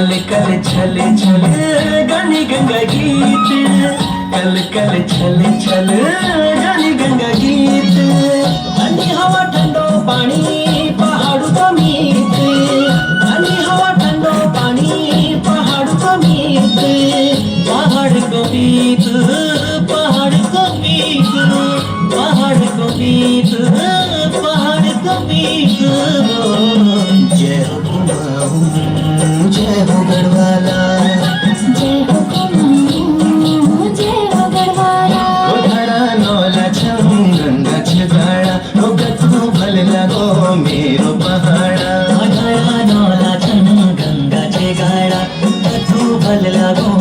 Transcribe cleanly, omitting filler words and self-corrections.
कल कल छल छल गानी गंगा गीत, कल कल छल छल गानी गंगा गीत। ठंडी हवा ठंडो पानी पहाड़ू को मीत, ठंडी हवा ठंडो पानी पहाड़ू को मीत। पहाड़ को मीत, पहाड़ को मीत, पहाड़ को मीत, पहाड़ को मीत। जय हो कुमाऊं, जय हो गढ़वाला, जय हो कुमाऊं, जय हो गढ़वाला। धड़ा नौला छम गंगा छगाड़ा, गतू भल लगो मेरो पहाड़ा। धड़ा नौला छम गंगा छगाड़ा, गतू भल लगो